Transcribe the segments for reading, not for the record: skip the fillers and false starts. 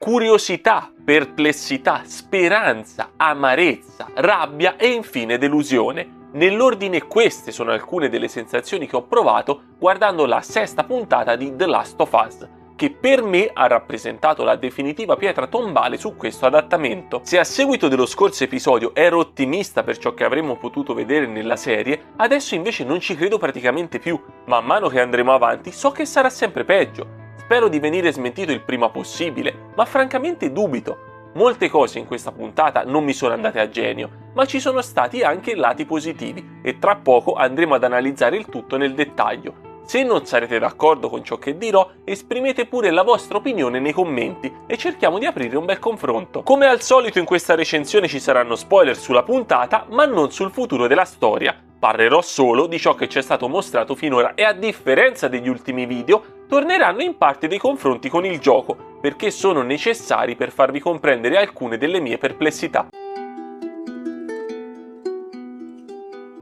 curiosità, perplessità, speranza, amarezza, rabbia e infine delusione. Nell'ordine queste sono alcune delle sensazioni che ho provato guardando la sesta puntata di The Last of Us, che per me ha rappresentato la definitiva pietra tombale su questo adattamento. Se a seguito dello scorso episodio ero ottimista per ciò che avremmo potuto vedere nella serie, adesso invece non ci credo praticamente più. Man mano che andremo avanti so che sarà sempre peggio. Spero di venire smentito il prima possibile, ma francamente dubito. Molte cose in questa puntata non mi sono andate a genio, ma ci sono stati anche lati positivi e tra poco andremo ad analizzare il tutto nel dettaglio. Se non sarete d'accordo con ciò che dirò, esprimete pure la vostra opinione nei commenti e cerchiamo di aprire un bel confronto. Come al solito in questa recensione ci saranno spoiler sulla puntata, ma non sul futuro della storia. Parlerò solo di ciò che ci è stato mostrato finora e a differenza degli ultimi video, torneranno in parte dei confronti con il gioco, perché sono necessari per farvi comprendere alcune delle mie perplessità.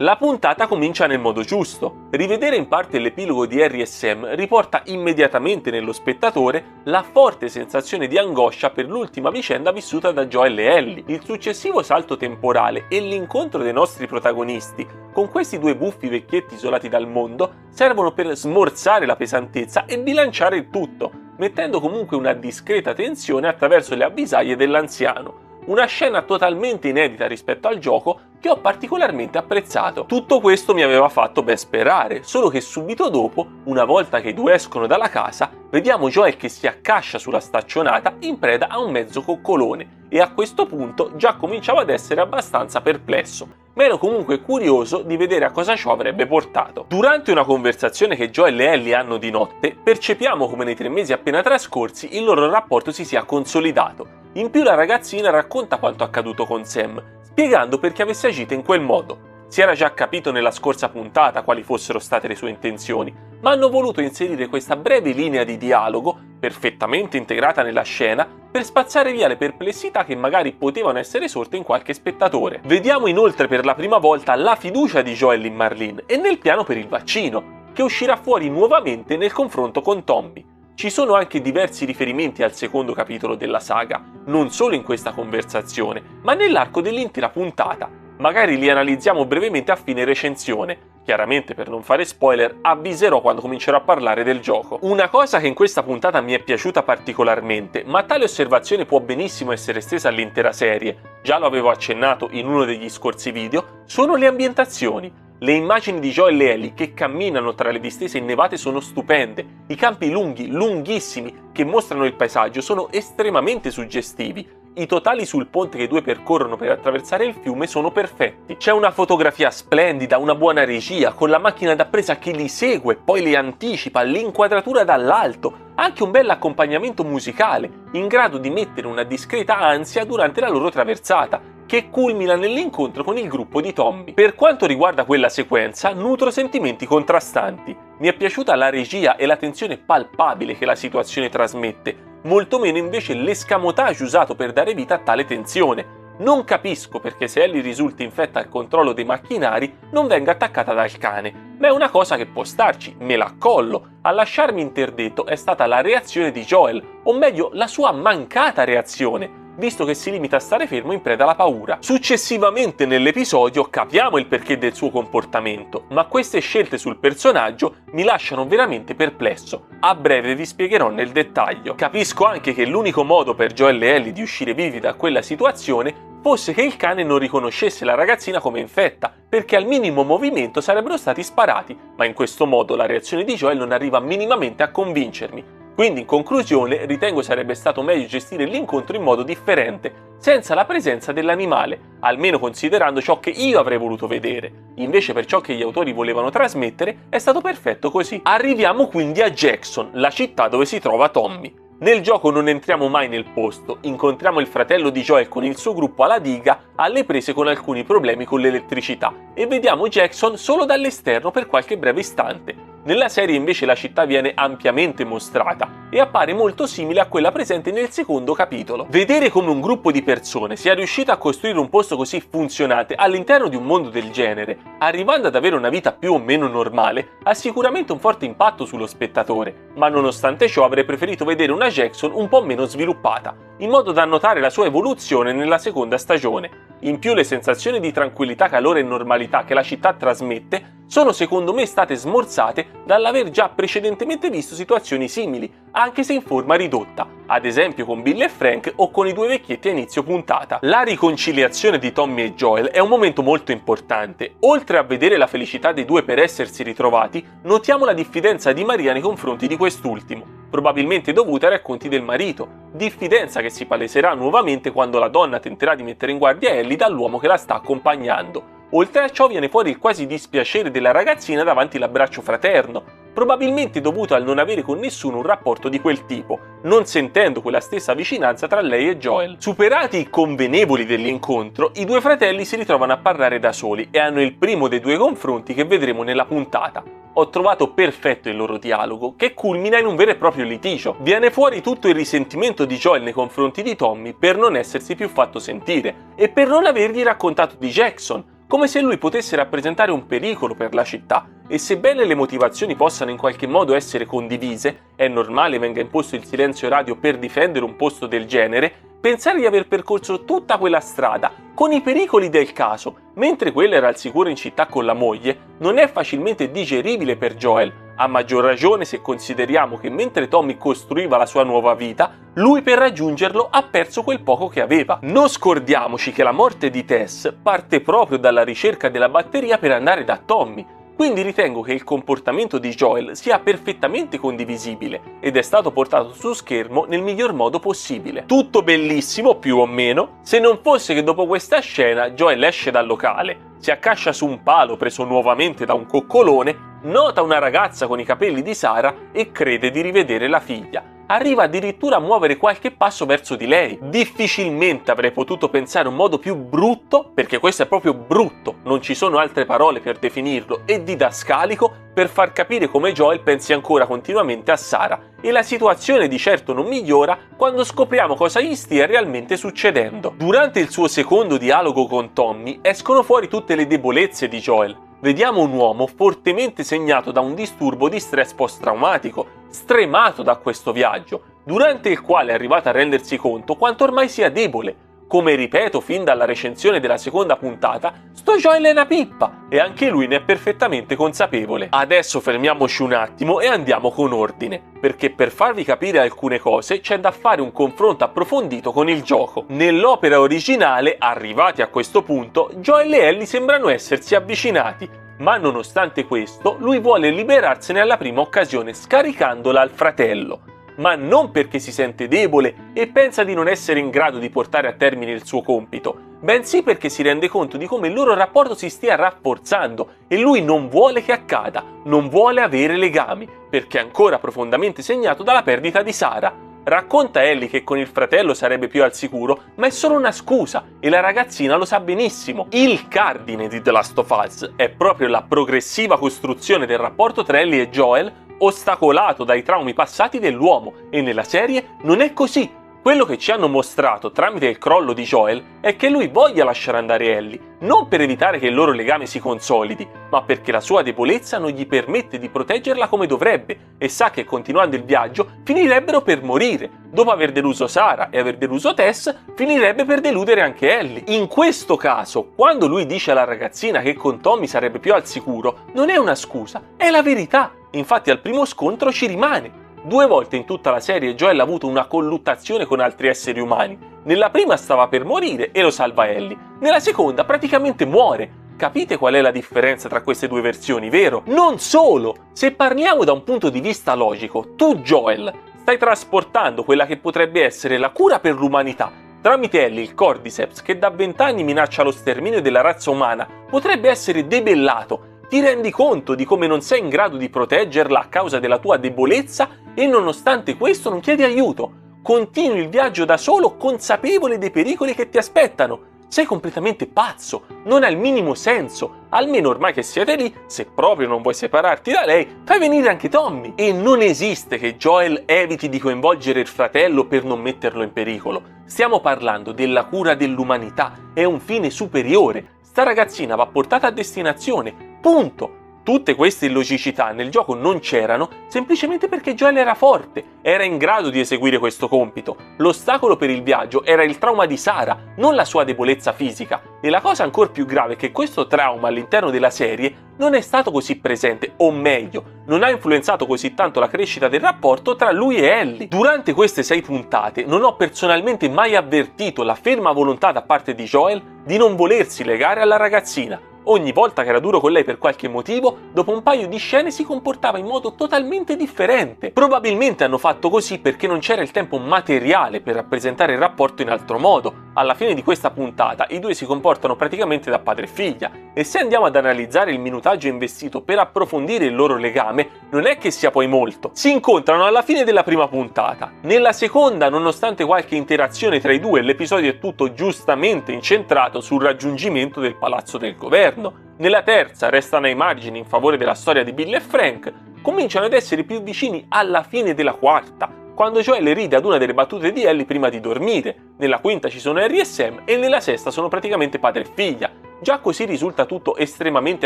La puntata comincia nel modo giusto. Rivedere in parte l'epilogo di Harry e Sam riporta immediatamente nello spettatore la forte sensazione di angoscia per l'ultima vicenda vissuta da Joel e Ellie. Il successivo salto temporale e l'incontro dei nostri protagonisti con questi due buffi vecchietti isolati dal mondo servono per smorzare la pesantezza e bilanciare il tutto, mettendo comunque una discreta tensione attraverso le avvisaglie dell'anziano. Una scena totalmente inedita rispetto al gioco che ho particolarmente apprezzato. Tutto questo mi aveva fatto ben sperare, solo che subito dopo, una volta che i due escono dalla casa, vediamo Joel che si accascia sulla staccionata in preda a un mezzo coccolone e a questo punto già cominciavo ad essere abbastanza perplesso. Ma ero comunque curioso di vedere a cosa ciò avrebbe portato. Durante una conversazione che Joel e Ellie hanno di notte, percepiamo come nei 3 mesi appena trascorsi il loro rapporto si sia consolidato. In più la ragazzina racconta quanto accaduto con Sam, spiegando perché avesse agito in quel modo. Si era già capito nella scorsa puntata quali fossero state le sue intenzioni, ma hanno voluto inserire questa breve linea di dialogo, perfettamente integrata nella scena, per spazzare via le perplessità che magari potevano essere sorte in qualche spettatore. Vediamo inoltre per la prima volta la fiducia di Joel in Marlene e nel piano per il vaccino, che uscirà fuori nuovamente nel confronto con Tommy. Ci sono anche diversi riferimenti al secondo capitolo della saga, non solo in questa conversazione, ma nell'arco dell'intera puntata. Magari li analizziamo brevemente a fine recensione. Chiaramente per non fare spoiler avviserò quando comincerò a parlare del gioco. Una cosa che in questa puntata mi è piaciuta particolarmente, ma tale osservazione può benissimo essere estesa all'intera serie, già lo avevo accennato in uno degli scorsi video, sono le ambientazioni. Le immagini di Joel e Ellie che camminano tra le distese innevate sono stupende, i campi lunghi, lunghissimi, che mostrano il paesaggio sono estremamente suggestivi. I totali sul ponte che i due percorrono per attraversare il fiume sono perfetti. C'è una fotografia splendida, una buona regia, con la macchina da presa che li segue, poi li anticipa, l'inquadratura dall'alto, anche un bel accompagnamento musicale, in grado di mettere una discreta ansia durante la loro traversata, che culmina nell'incontro con il gruppo di Tommy. Per quanto riguarda quella sequenza, nutro sentimenti contrastanti. Mi è piaciuta la regia e la tensione palpabile che la situazione trasmette, molto meno invece l'escamotage usato per dare vita a tale tensione. Non capisco perché se Ellie risulta infetta al controllo dei macchinari non venga attaccata dal cane, ma è una cosa che può starci, me la accollo. A lasciarmi interdetto è stata la reazione di Joel, o meglio la sua mancata reazione, visto che si limita a stare fermo in preda alla paura. Successivamente nell'episodio capiamo il perché del suo comportamento, ma queste scelte sul personaggio mi lasciano veramente perplesso. A breve vi spiegherò nel dettaglio. Capisco anche che l'unico modo per Joel e Ellie di uscire vivi da quella situazione fosse che il cane non riconoscesse la ragazzina come infetta, perché al minimo movimento sarebbero stati sparati, ma in questo modo la reazione di Joel non arriva minimamente a convincermi. Quindi in conclusione ritengo sarebbe stato meglio gestire l'incontro in modo differente, senza la presenza dell'animale, almeno considerando ciò che io avrei voluto vedere. Invece per ciò che gli autori volevano trasmettere è stato perfetto così. Arriviamo quindi a Jackson, la città dove si trova Tommy. Nel gioco non entriamo mai nel posto, incontriamo il fratello di Joel con il suo gruppo alla diga alle prese con alcuni problemi con l'elettricità e vediamo Jackson solo dall'esterno per qualche breve istante. Nella serie invece la città viene ampiamente mostrata e appare molto simile a quella presente nel secondo capitolo. Vedere come un gruppo di persone sia riuscito a costruire un posto così funzionante all'interno di un mondo del genere, arrivando ad avere una vita più o meno normale, ha sicuramente un forte impatto sullo spettatore, ma nonostante ciò avrei preferito vedere una Jackson un po' meno sviluppata, in modo da notare la sua evoluzione nella seconda stagione. In più le sensazioni di tranquillità, calore e normalità che la città trasmette sono secondo me state smorzate dall'aver già precedentemente visto situazioni simili, anche se in forma ridotta, ad esempio con Bill e Frank o con i due vecchietti a inizio puntata. La riconciliazione di Tommy e Joel è un momento molto importante. Oltre a vedere la felicità dei due per essersi ritrovati, notiamo la diffidenza di Maria nei confronti di quest'ultimo, probabilmente dovuta ai racconti del marito, diffidenza che si paleserà nuovamente quando la donna tenterà di mettere in guardia Ellie dall'uomo che la sta accompagnando. Oltre a ciò viene fuori il quasi dispiacere della ragazzina davanti l'abbraccio fraterno, probabilmente dovuto al non avere con nessuno un rapporto di quel tipo, non sentendo quella stessa vicinanza tra lei e Joel. Superati i convenevoli dell'incontro, i due fratelli si ritrovano a parlare da soli e hanno il primo dei due confronti che vedremo nella puntata. Ho trovato perfetto il loro dialogo, che culmina in un vero e proprio litigio. Viene fuori tutto il risentimento di Joel nei confronti di Tommy per non essersi più fatto sentire e per non avergli raccontato di Jackson, come se lui potesse rappresentare un pericolo per la città. E sebbene le motivazioni possano in qualche modo essere condivise, è normale venga imposto il silenzio radio per difendere un posto del genere, pensare di aver percorso tutta quella strada, con i pericoli del caso, mentre quella era al sicuro in città con la moglie, non è facilmente digeribile per Joel, a maggior ragione se consideriamo che mentre Tommy costruiva la sua nuova vita, lui per raggiungerlo ha perso quel poco che aveva. Non scordiamoci che la morte di Tess parte proprio dalla ricerca della batteria per andare da Tommy, quindi ritengo che il comportamento di Joel sia perfettamente condivisibile ed è stato portato su schermo nel miglior modo possibile. Tutto bellissimo, più o meno, se non fosse che dopo questa scena Joel esce dal locale, si accascia su un palo preso nuovamente da un coccolone, nota una ragazza con i capelli di Sara e crede di rivedere la figlia. Arriva addirittura a muovere qualche passo verso di lei. Difficilmente avrei potuto pensare un modo più brutto, perché questo è proprio brutto, non ci sono altre parole per definirlo, e didascalico per far capire come Joel pensi ancora continuamente a Sara. E la situazione di certo non migliora quando scopriamo cosa gli stia realmente succedendo. Durante il suo secondo dialogo con Tommy escono fuori tutte le debolezze di Joel. Vediamo un uomo fortemente segnato da un disturbo di stress post-traumatico, stremato da questo viaggio, durante il quale è arrivato a rendersi conto quanto ormai sia debole. Come ripeto fin dalla recensione della seconda puntata, sto Joel è una pippa e anche lui ne è perfettamente consapevole. Adesso fermiamoci un attimo e andiamo con ordine, perché per farvi capire alcune cose c'è da fare un confronto approfondito con il gioco. Nell'opera originale, arrivati a questo punto, Joel e Ellie sembrano essersi avvicinati, ma nonostante questo lui vuole liberarsene alla prima occasione scaricandola al fratello. Ma non perché si sente debole e pensa di non essere in grado di portare a termine il suo compito, bensì perché si rende conto di come il loro rapporto si stia rafforzando e lui non vuole che accada, non vuole avere legami, perché è ancora profondamente segnato dalla perdita di Sara. Racconta Ellie che con il fratello sarebbe più al sicuro, ma è solo una scusa e la ragazzina lo sa benissimo. Il cardine di The Last of Us è proprio la progressiva costruzione del rapporto tra Ellie e Joel, ostacolato dai traumi passati dell'uomo, e nella serie non è così. Quello che ci hanno mostrato tramite il crollo di Joel è che lui voglia lasciare andare Ellie, non per evitare che il loro legame si consolidi, ma perché la sua debolezza non gli permette di proteggerla come dovrebbe e sa che continuando il viaggio finirebbero per morire. Dopo aver deluso Sara e aver deluso Tess, finirebbe per deludere anche Ellie. In questo caso, quando lui dice alla ragazzina che con Tommy sarebbe più al sicuro, non è una scusa, è la verità. Infatti al primo scontro ci rimane. 2 volte in tutta la serie Joel ha avuto una colluttazione con altri esseri umani. Nella prima stava per morire e lo salva Ellie. Nella seconda praticamente muore. Capite qual è la differenza tra queste due versioni, vero? Non solo! Se parliamo da un punto di vista logico, tu Joel stai trasportando quella che potrebbe essere la cura per l'umanità. Tramite Ellie il Cordyceps, che da 20 anni minaccia lo sterminio della razza umana, potrebbe essere debellato. Ti rendi conto di come non sei in grado di proteggerla a causa della tua debolezza e nonostante questo non chiedi aiuto. Continui il viaggio da solo consapevole dei pericoli che ti aspettano. Sei completamente pazzo, non ha il minimo senso. Almeno ormai che siete lì, se proprio non vuoi separarti da lei, fai venire anche Tommy. E non esiste che Joel eviti di coinvolgere il fratello per non metterlo in pericolo. Stiamo parlando della cura dell'umanità, è un fine superiore. Sta ragazzina va portata a destinazione, punto. Tutte queste illogicità nel gioco non c'erano semplicemente perché Joel era forte, era in grado di eseguire questo compito. L'ostacolo per il viaggio era il trauma di Sarah, non la sua debolezza fisica. E la cosa ancora più grave è che questo trauma all'interno della serie non è stato così presente, o meglio, non ha influenzato così tanto la crescita del rapporto tra lui e Ellie. Durante queste 6 puntate non ho personalmente mai avvertito la ferma volontà da parte di Joel di non volersi legare alla ragazzina. Ogni volta che era duro con lei per qualche motivo, dopo un paio di scene si comportava in modo totalmente differente. Probabilmente hanno fatto così perché non c'era il tempo materiale per rappresentare il rapporto in altro modo. Alla fine di questa puntata i due si comportano praticamente da padre e figlia, e se andiamo ad analizzare il minutaggio investito per approfondire il loro legame, non è che sia poi molto. Si incontrano alla fine della prima puntata. Nella seconda, nonostante qualche interazione tra i due, l'episodio è tutto giustamente incentrato sul raggiungimento del palazzo del governo. Nella terza restano ai margini in favore della storia di Bill e Frank, cominciano ad essere più vicini alla fine della quarta, quando Joel ride ad una delle battute di Ellie prima di dormire. Nella quinta ci sono Harry e Sam e nella sesta sono praticamente padre e figlia. Già così risulta tutto estremamente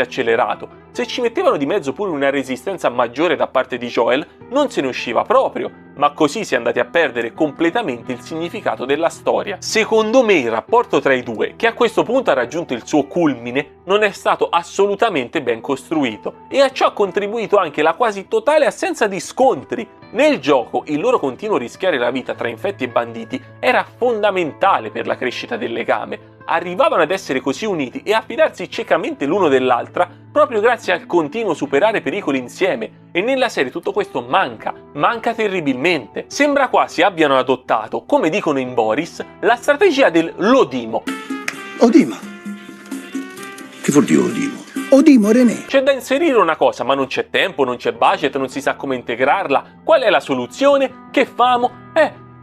accelerato. Se ci mettevano di mezzo pure una resistenza maggiore da parte di Joel, non se ne usciva proprio, ma così si è andati a perdere completamente il significato della storia. Secondo me il rapporto tra i due, che a questo punto ha raggiunto il suo culmine, non è stato assolutamente ben costruito, e a ciò ha contribuito anche la quasi totale assenza di scontri. Nel gioco il loro continuo rischiare la vita tra infetti e banditi era fondamentale per la crescita del legame. Arrivavano ad essere così uniti e a fidarsi ciecamente l'uno dell'altra proprio grazie al continuo superare pericoli insieme, e nella serie tutto questo manca terribilmente. Sembra quasi abbiano adottato, come dicono in Boris, la strategia del Lodimo. Odimo? Che vuol dire Odimo? Odimo, René. C'è da inserire una cosa, ma non c'è tempo, non c'è budget, non si sa come integrarla. Qual è la soluzione? Che famo?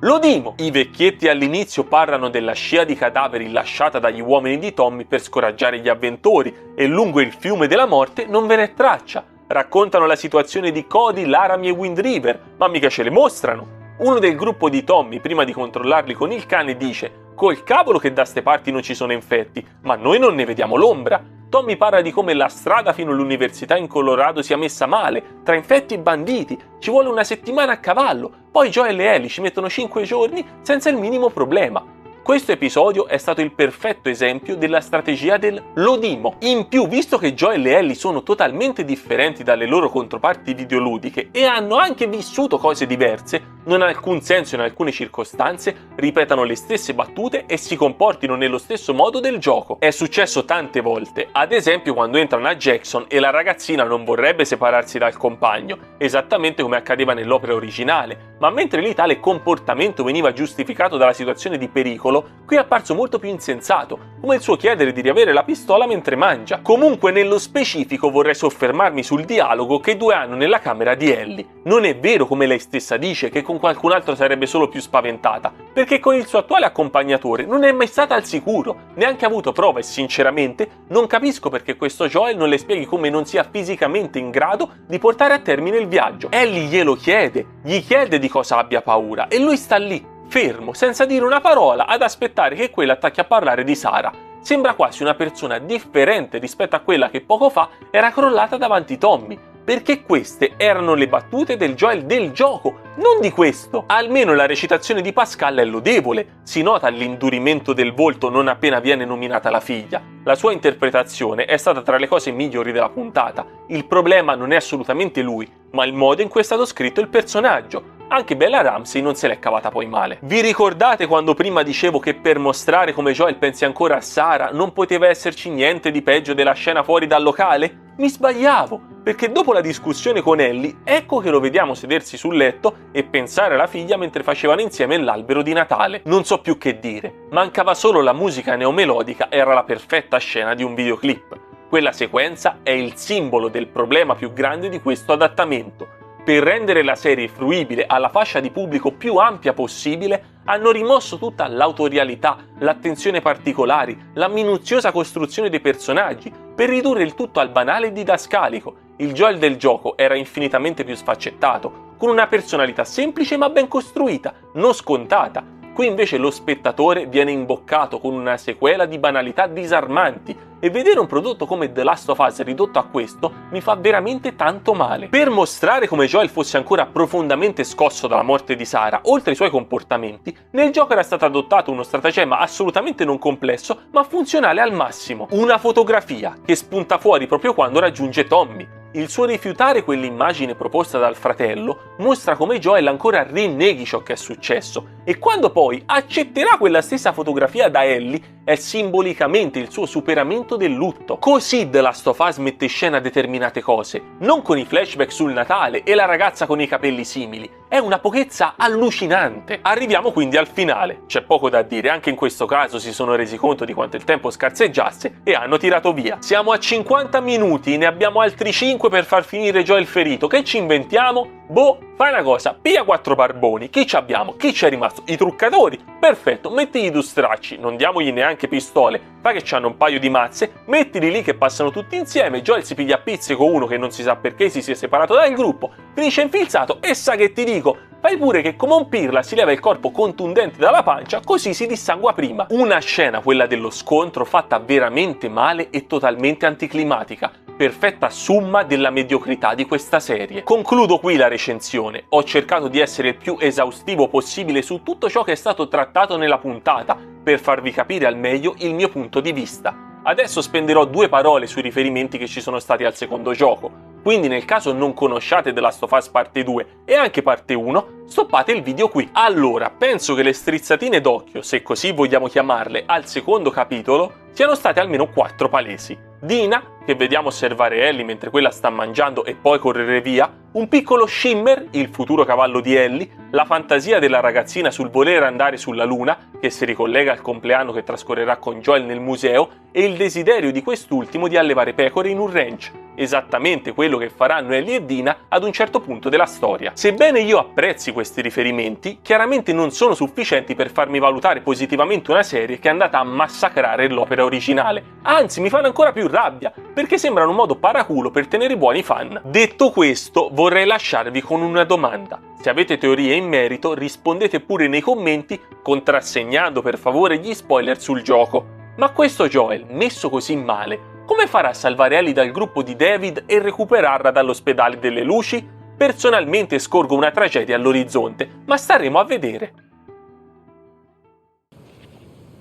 L'Odimo! I vecchietti all'inizio parlano della scia di cadaveri lasciata dagli uomini di Tommy per scoraggiare gli avventori, e lungo il fiume della morte non ve n'è traccia. Raccontano la situazione di Cody, Laramie e Wind River, ma mica ce le mostrano. Uno del gruppo di Tommy, prima di controllarli con il cane, dice: «Col cavolo che da ste parti non ci sono infetti, ma noi non ne vediamo l'ombra». Tommy parla di come la strada fino all'università in Colorado sia messa male, tra infetti e banditi, ci vuole una settimana a cavallo, poi Joel e Ellie ci mettono 5 giorni senza il minimo problema. Questo episodio è stato il perfetto esempio della strategia del Lodimo. In più, visto che Joel e Ellie sono totalmente differenti dalle loro controparti videoludiche e hanno anche vissuto cose diverse, non ha alcun senso in alcune circostanze ripetano le stesse battute e si comportino nello stesso modo del gioco. È successo tante volte, ad esempio quando entrano a Jackson e la ragazzina non vorrebbe separarsi dal compagno, esattamente come accadeva nell'opera originale, ma mentre lì tale comportamento veniva giustificato dalla situazione di pericolo, qui è apparso molto più insensato, come il suo chiedere di riavere la pistola mentre mangia. Comunque nello specifico vorrei soffermarmi sul dialogo che i due hanno nella camera di Ellie. Non è vero, come lei stessa dice, che con qualcun altro sarebbe solo più spaventata, perché con il suo attuale accompagnatore non è mai stata al sicuro, neanche ha avuto prova, e sinceramente non capisco perché questo Joel non le spieghi come non sia fisicamente in grado di portare a termine il viaggio. Ellie glielo chiede, gli chiede di cosa abbia paura, e lui sta lì, fermo, senza dire una parola, ad aspettare che quella attacchi a parlare di Sarah. Sembra quasi una persona differente rispetto a quella che poco fa era crollata davanti Tommy, perché queste erano le battute del Joel del gioco, non di questo. Almeno la recitazione di Pascal è lodevole, si nota l'indurimento del volto non appena viene nominata la figlia. La sua interpretazione è stata tra le cose migliori della puntata. Il problema non è assolutamente lui, ma il modo in cui è stato scritto il personaggio. Anche Bella Ramsey non se l'è cavata poi male. Vi ricordate quando prima dicevo che per mostrare come Joel pensi ancora a Sarah non poteva esserci niente di peggio della scena fuori dal locale? Mi sbagliavo, perché dopo la discussione con Ellie, ecco che lo vediamo sedersi sul letto e pensare alla figlia mentre facevano insieme l'albero di Natale. Non so più che dire, mancava solo la musica neomelodica, era la perfetta scena di un videoclip. Quella sequenza è il simbolo del problema più grande di questo adattamento. Per rendere la serie fruibile alla fascia di pubblico più ampia possibile, hanno rimosso tutta l'autorialità, l'attenzione particolari, la minuziosa costruzione dei personaggi, per ridurre il tutto al banale e didascalico. Il Joel del gioco era infinitamente più sfaccettato, con una personalità semplice ma ben costruita, non scontata. Qui invece lo spettatore viene imboccato con una sequela di banalità disarmanti, e vedere un prodotto come The Last of Us ridotto a questo mi fa veramente tanto male. Per mostrare come Joel fosse ancora profondamente scosso dalla morte di Sarah, oltre ai suoi comportamenti, nel gioco era stato adottato uno stratagemma assolutamente non complesso ma funzionale al massimo. Una fotografia che spunta fuori proprio quando raggiunge Tommy. Il suo rifiutare quell'immagine proposta dal fratello mostra come Joel ancora rinneghi ciò che è successo, e quando poi accetterà quella stessa fotografia da Ellie è simbolicamente il suo superamento del lutto. Così The Last of Us mette in scena determinate cose, non con i flashback sul Natale e la ragazza con i capelli simili. È una pochezza allucinante. Arriviamo quindi al finale. C'è poco da dire, anche in questo caso si sono resi conto di quanto il tempo scarseggiasse e hanno tirato via. Siamo a 50 minuti, ne abbiamo altri 5 per far finire Joel ferito. Che ci inventiamo? Boh, fai una cosa, piglia 4 barboni. Chi ci abbiamo? Chi c'è rimasto? I truccatori? Perfetto, mettigli due stracci, non diamogli neanche pistole, fa che c'hanno un paio di mazze, mettili lì che passano tutti insieme. Joel si piglia a pizzico uno che non si sa perché si sia separato dal gruppo, finisce infilzato e sa che ti dico, fai pure che come un pirla si leva il corpo contundente dalla pancia, così si dissangua prima. Una scena, quella dello scontro, fatta veramente male e totalmente anticlimatica. Perfetta summa della mediocrità di questa serie. Concludo qui la recensione. Ho cercato di essere il più esaustivo possibile su tutto ciò che è stato trattato nella puntata, per farvi capire al meglio il mio punto di vista. Adesso spenderò 2 parole sui riferimenti che ci sono stati al secondo gioco, quindi nel caso non conosciate The Last of Us parte 2 e anche parte 1, stoppate il video qui. Allora, penso che le strizzatine d'occhio, se così vogliamo chiamarle, al secondo capitolo siano state almeno 4 palesi. Dina, che vediamo osservare Ellie mentre quella sta mangiando e poi correre via, un piccolo Shimmer, il futuro cavallo di Ellie, la fantasia della ragazzina sul voler andare sulla luna, che si ricollega al compleanno che trascorrerà con Joel nel museo, e il desiderio di quest'ultimo di allevare pecore in un ranch, esattamente quello che faranno Ellie e Dina ad un certo punto della storia. Sebbene io apprezzi questi riferimenti, chiaramente non sono sufficienti per farmi valutare positivamente una serie che è andata a massacrare l'opera originale. Anzi, mi fanno ancora più rabbia, perché sembrano un modo paraculo per tenere buoni i fan. Detto questo, vorrei lasciarvi con una domanda. Se avete teorie in merito, rispondete pure nei commenti, contrassegnando per favore gli spoiler sul gioco. Ma questo Joel, messo così male, come farà a salvare Ellie dal gruppo di David e recuperarla dall'ospedale delle luci? Personalmente scorgo una tragedia all'orizzonte, ma staremo a vedere.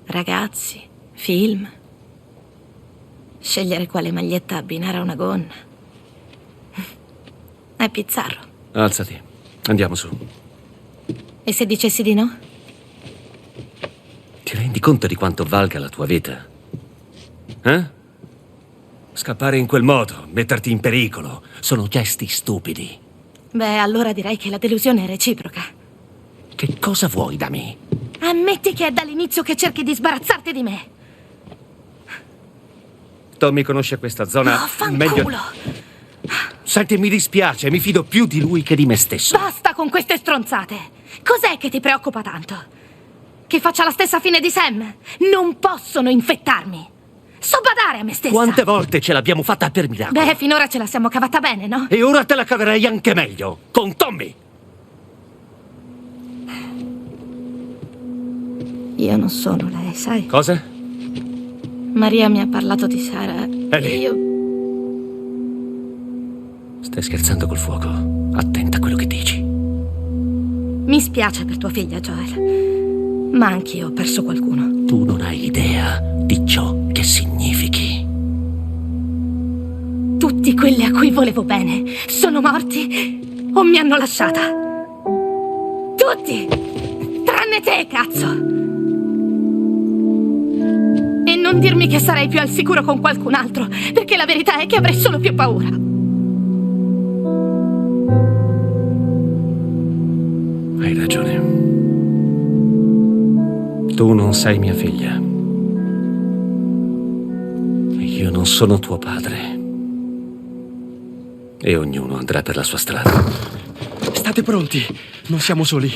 Ragazzi, film. Scegliere quale maglietta abbinare a una gonna. È bizzarro. Alzati, andiamo su. E se dicessi di no? Ti rendi conto di quanto valga la tua vita? Eh? Scappare in quel modo, metterti in pericolo, sono gesti stupidi. Beh, allora direi che la delusione è reciproca. Che cosa vuoi da me? Ammetti che è dall'inizio che cerchi di sbarazzarti di me. Tommy conosce questa zona meglio. Fanculo! Senti, mi dispiace, mi fido più di lui che di me stesso. Basta con queste stronzate! Cos'è che ti preoccupa tanto? Che faccia la stessa fine di Sam? Non possono infettarmi! So badare a me stessa! Quante volte ce l'abbiamo fatta per miracolo? Beh, finora ce la siamo cavata bene, no? E ora te la caverei anche meglio, con Tommy! Io non sono lei, sai? Cosa? Maria mi ha parlato di Sara. Ellie. Io... Stai scherzando col fuoco. Attenta a quello che dici. Mi spiace per tua figlia, Joel. Ma anch'io ho perso qualcuno. Tu non hai idea di ciò che significhi. Tutti quelli a cui volevo bene sono morti o mi hanno lasciata. Tutti! Tranne te, cazzo! E non dirmi che sarei più al sicuro con qualcun altro, perché la verità è che avrei solo più paura. Hai ragione. Tu non sei mia figlia. E io non sono tuo padre. E ognuno andrà per la sua strada. State pronti, non siamo soli.